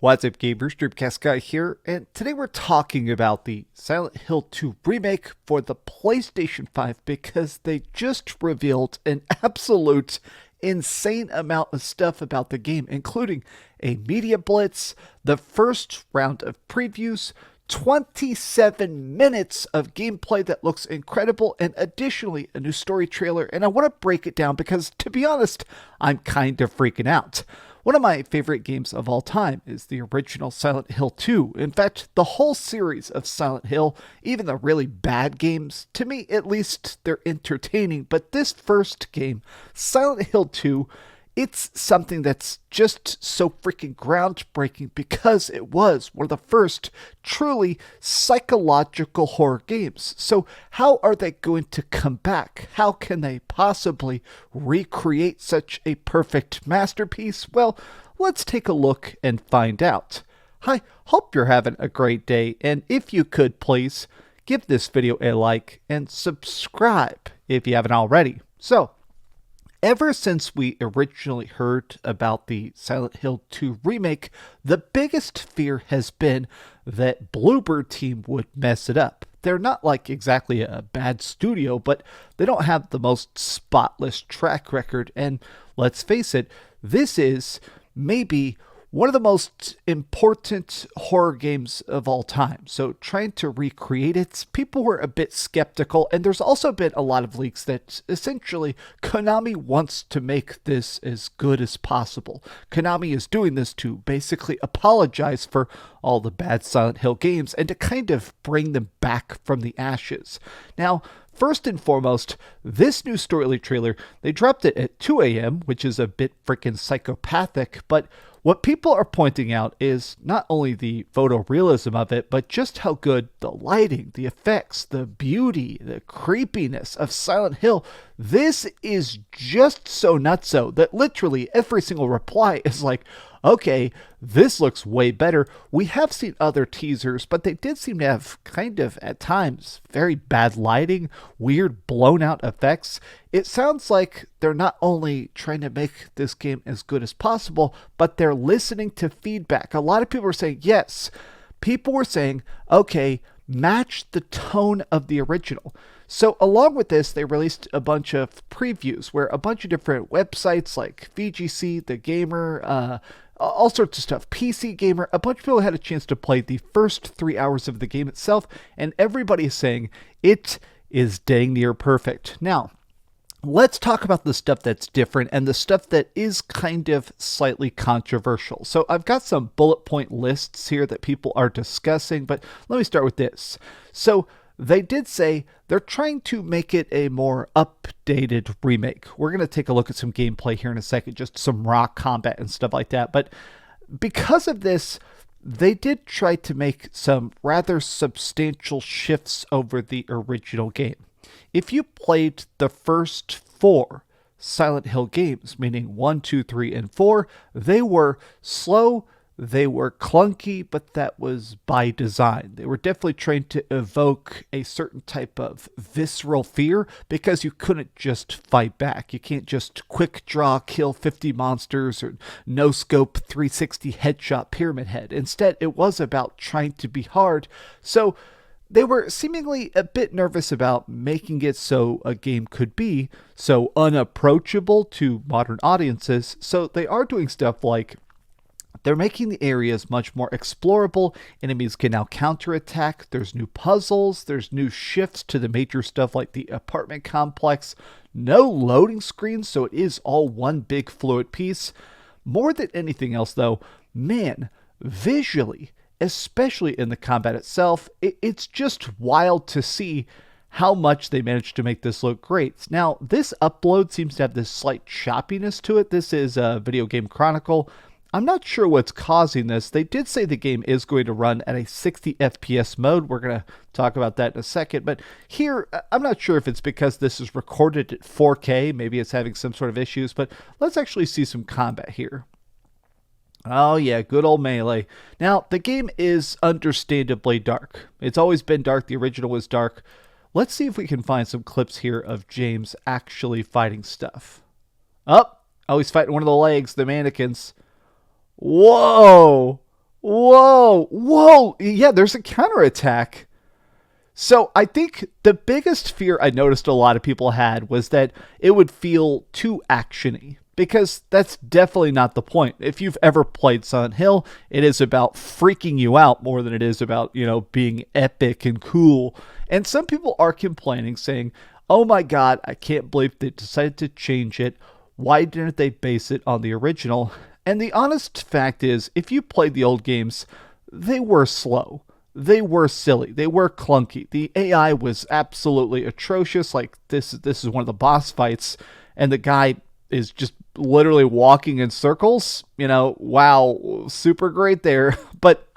What's up, gamers? DreamcastGuy here, and today we're talking about the Silent Hill 2 remake for the PlayStation 5 because they just revealed an absolute insane amount of stuff about the game, including a media blitz, the first round of previews, 27 minutes of gameplay that looks incredible, and additionally a new story trailer. And I want to break it down because, to be honest, I'm kind of freaking out. One of my favorite games of all time is the original Silent Hill 2. In fact, the whole series of Silent Hill, even the really bad games, to me at least, they're entertaining. But this first game, Silent Hill 2, it's something that's just so freaking groundbreaking because it was one of the first truly psychological horror games. So how are they going to come back? How can they possibly recreate such a perfect masterpiece? Well, let's take a look and find out. Hi, hope you're having a great day, and if you could please give this video a like and subscribe if you haven't already. So, ever since we originally heard about the Silent Hill 2 remake, the biggest fear has been that Bloober Team would mess it up. They're not like exactly a bad studio, but they don't have the most spotless track record. And let's face it, this is maybe one of the most important horror games of all time. So trying to recreate it, people were a bit skeptical, and there's also been a lot of leaks that essentially Konami wants to make this as good as possible. Konami is doing this to basically apologize for all the bad Silent Hill games and to kind of bring them back from the ashes. Now, first and foremost, this new story trailer, they dropped it at 2 a.m., which is a bit freaking psychopathic, but what people are pointing out is not only the photorealism of it, but just how good the lighting, the effects, the beauty, the creepiness of Silent Hill. This is just so nutso that literally every single reply is like, okay, this looks way better. We have seen other teasers, but they did seem to have kind of, at times, very bad lighting, weird blown out effects. It sounds like they're not only trying to make this game as good as possible, but they're listening to feedback. A lot of people are saying, yes, people were saying, okay, match the tone of the original. So along with this, they released a bunch of previews where a bunch of different websites like VGC, The Gamer, all sorts of stuff, PC Gamer, a bunch of people had a chance to play the first 3 hours of the game itself, and everybody is saying it is dang near perfect. Now, let's talk about the stuff that's different and the stuff that is kind of slightly controversial. So I've got some bullet point lists here that people are discussing, but let me start with this. So they did say they're trying to make it a more updated remake. We're going to take a look at some gameplay here in a second, just some raw combat and stuff like that. But because of this, they did try to make some rather substantial shifts over the original game. If you played the first 4 Silent Hill games, meaning 1, 2, 3, and 4, they were slow, they were clunky, but that was by design. They were definitely trying to evoke a certain type of visceral fear because you couldn't just fight back. You can't just quick draw, kill 50 monsters, or no scope 360 headshot Pyramid Head. Instead, it was about trying to be hard. So they were seemingly a bit nervous about making it so a game could be so unapproachable to modern audiences. So they are doing stuff like they're making the areas much more explorable. Enemies can now counterattack. There's new puzzles. There's new shifts to the major stuff like the apartment complex. No loading screens, so it is all one big fluid piece. More than anything else, though, man, visually, especially in the combat itself, it's just wild to see how much they managed to make this look great. Now, this upload seems to have this slight choppiness to it. This is a Video Game Chronicle. I'm not sure what's causing this. They did say the game is going to run at a 60 FPS mode. We're going to talk about that in a second. But here, I'm not sure if it's because this is recorded at 4K. Maybe it's having some sort of issues. But let's actually see some combat here. Oh yeah, good old melee. Now, the game is understandably dark. It's always been dark. The original was dark. Let's see if we can find some clips here of James actually fighting stuff. Oh, he's fighting one of the legs, the mannequins. Whoa! Whoa, whoa. Yeah, there's a counterattack. So I think the biggest fear I noticed a lot of people had was that it would feel too actiony. Because that's definitely not the point. If you've ever played Silent Hill, it is about freaking you out more than it is about, being epic and cool. And some people are complaining, saying, oh my god, I can't believe they decided to change it. Why didn't they base it on the original? And the honest fact is, if you played the old games, they were slow. They were silly. They were clunky. The AI was absolutely atrocious. Like this is one of the boss fights, and the guy is just literally walking in circles. Wow, super great there. But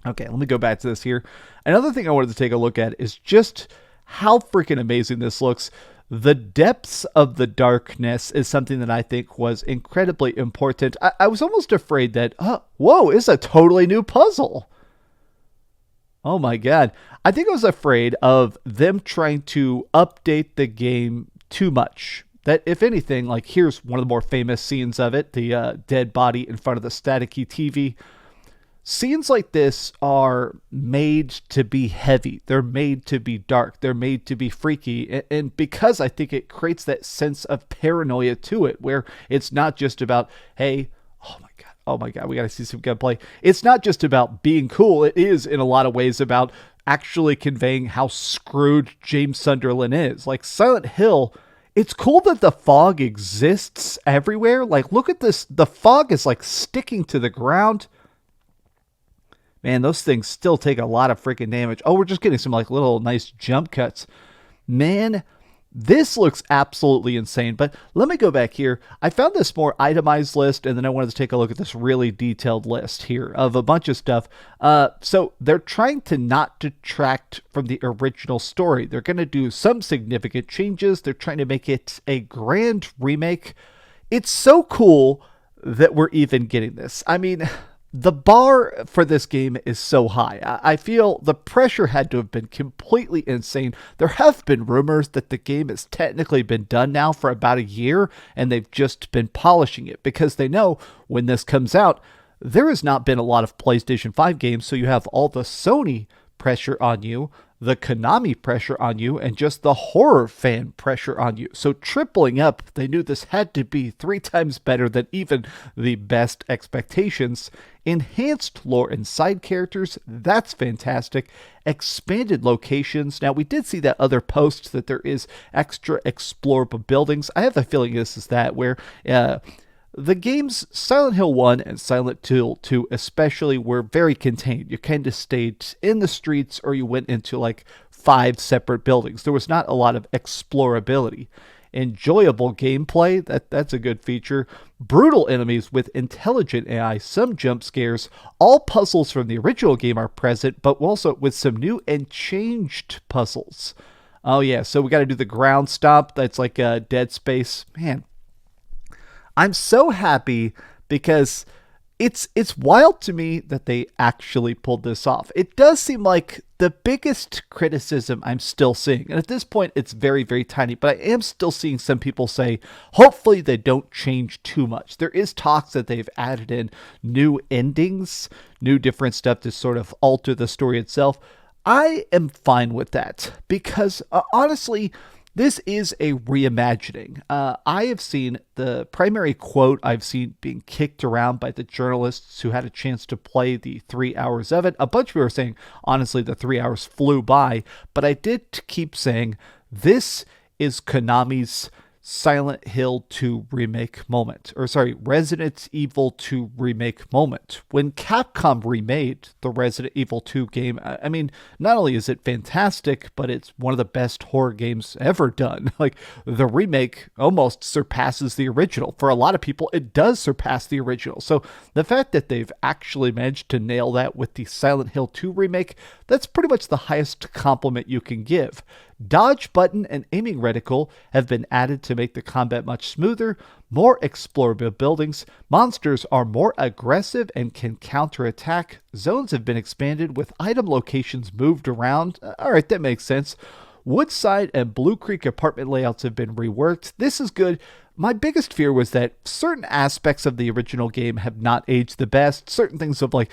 okay, let me go back to this here. Another thing I wanted to take a look at is just how freaking amazing this looks. The depths of the darkness is something that I think was incredibly important. I was almost afraid that, whoa, it's a totally new puzzle. Oh my god. I think I was afraid of them trying to update the game too much. That, if anything, like here's one of the more famous scenes of it, the dead body in front of the staticky TV. Scenes like this are made to be heavy. They're made to be dark. They're made to be freaky. And because I think it creates that sense of paranoia to it, where it's not just about, hey, oh my god, we got to see some gunplay. It's not just about being cool. It is, in a lot of ways, about actually conveying how screwed James Sunderland is. Like Silent Hill, it's cool that the fog exists everywhere. Like, look at this. The fog is like sticking to the ground. Man, those things still take a lot of freaking damage. Oh, we're just getting some like little nice jump cuts. Man, this looks absolutely insane. But let me go back here. I found this more itemized list, and then I wanted to take a look at this really detailed list here of a bunch of stuff. So they're trying to not detract from the original story. They're going to do some significant changes. They're trying to make it a grand remake. It's so cool that we're even getting this. I mean, the bar for this game is so high. I feel the pressure had to have been completely insane. There have been rumors that the game has technically been done now for about a year, and they've just been polishing it because they know when this comes out, there has not been a lot of PlayStation 5 games, so you have all the Sony pressure on you, the Konami pressure on you, and just the horror fan pressure on you. So tripling up, they knew this had to be 3 times better than even the best expectations. Enhanced lore and side characters, that's fantastic. Expanded locations. Now, we did see that other post that there is extra explorable buildings. I have a feeling this is that, where the games Silent Hill 1 and Silent Hill 2 especially were very contained. You kind of stayed in the streets, or you went into like 5 separate buildings. There was not a lot of explorability. Enjoyable gameplay, that's a good feature. Brutal enemies with intelligent AI, some jump scares. All puzzles from the original game are present, but also with some new and changed puzzles. Oh yeah, so we got to do the ground stomp. That's like a Dead Space. Man, I'm so happy because it's wild to me that they actually pulled this off. It does seem like the biggest criticism I'm still seeing, and at this point it's very, very tiny, but I am still seeing some people say, hopefully they don't change too much. There is talks that they've added in new endings, new different stuff to sort of alter the story itself. I am fine with that because honestly, this is a reimagining. I have seen the primary quote I've seen being kicked around by the journalists who had a chance to play the 3 hours of it. A bunch of people are saying, honestly, the 3 hours flew by, but I did keep saying, this is Konami's Silent Hill 2 remake moment. Or sorry, Resident Evil 2 remake moment. When Capcom remade the Resident Evil 2 game, I mean, not only is it fantastic, but it's one of the best horror games ever done. Like, the remake almost surpasses the original. For a lot of people, it does surpass the original. So the fact that they've actually managed to nail that with the Silent Hill 2 remake, that's pretty much the highest compliment you can give. Dodge button and aiming reticle have been added to make the combat much smoother, more explorable buildings, monsters are more aggressive and can counterattack, zones have been expanded with item locations moved around. Alright, that makes sense. Woodside and Blue Creek apartment layouts have been reworked. This is good. My biggest fear was that certain aspects of the original game have not aged the best. Certain things of like,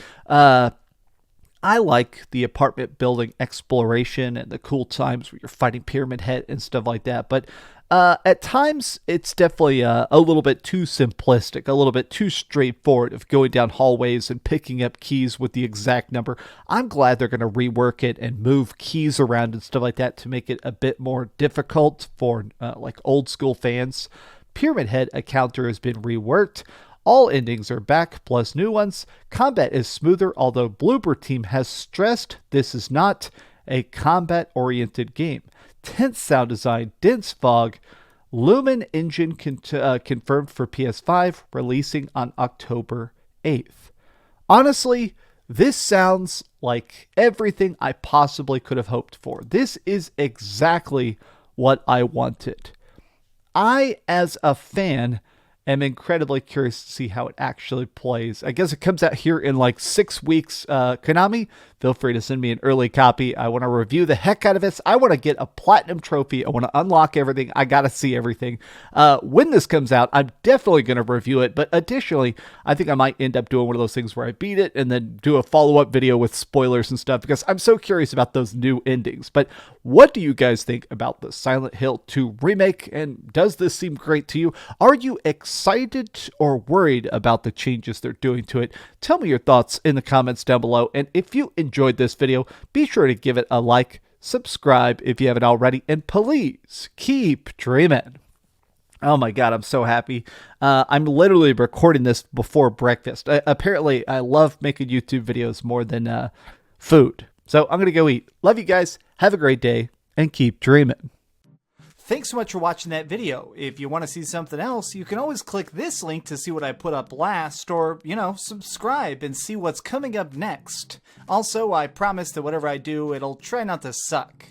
I like the apartment building exploration and the cool times where you're fighting Pyramid Head and stuff like that. But at times, it's definitely a little bit too simplistic, a little bit too straightforward of going down hallways and picking up keys with the exact number. I'm glad they're going to rework it and move keys around and stuff like that to make it a bit more difficult for like old school fans. Pyramid Head encounter has been reworked. All endings are back, plus new ones. Combat is smoother, although Bloober Team has stressed this is not a combat-oriented game. Tense sound design, dense fog, Lumen engine confirmed for PS5, releasing on October 8th. Honestly, this sounds like everything I possibly could have hoped for. This is exactly what I wanted. I, as a fan, am incredibly curious to see how it actually plays. I guess it comes out here in like 6 weeks. Konami, feel free to send me an early copy. I want to review the heck out of this. I want to get a platinum trophy. I want to unlock everything. I got to see everything. When this comes out, I'm definitely going to review it. But additionally, I think I might end up doing one of those things where I beat it and then do a follow-up video with spoilers and stuff because I'm so curious about those new endings. But what do you guys think about the Silent Hill 2 remake? And does this seem great to you? Are you excited or worried about the changes they're doing to it? Tell me your thoughts in the comments down below. And if you enjoyed this video, be sure to give it a like, subscribe if you haven't already, and please keep dreaming. Oh my God, I'm so happy. I'm literally recording this before breakfast. Apparently, I love making YouTube videos more than food. So I'm going to go eat. Love you guys. Have a great day and keep dreaming. Thanks so much for watching that video. If you want to see something else, you can always click this link to see what I put up last, or, subscribe and see what's coming up next. Also, I promise that whatever I do, it'll try not to suck.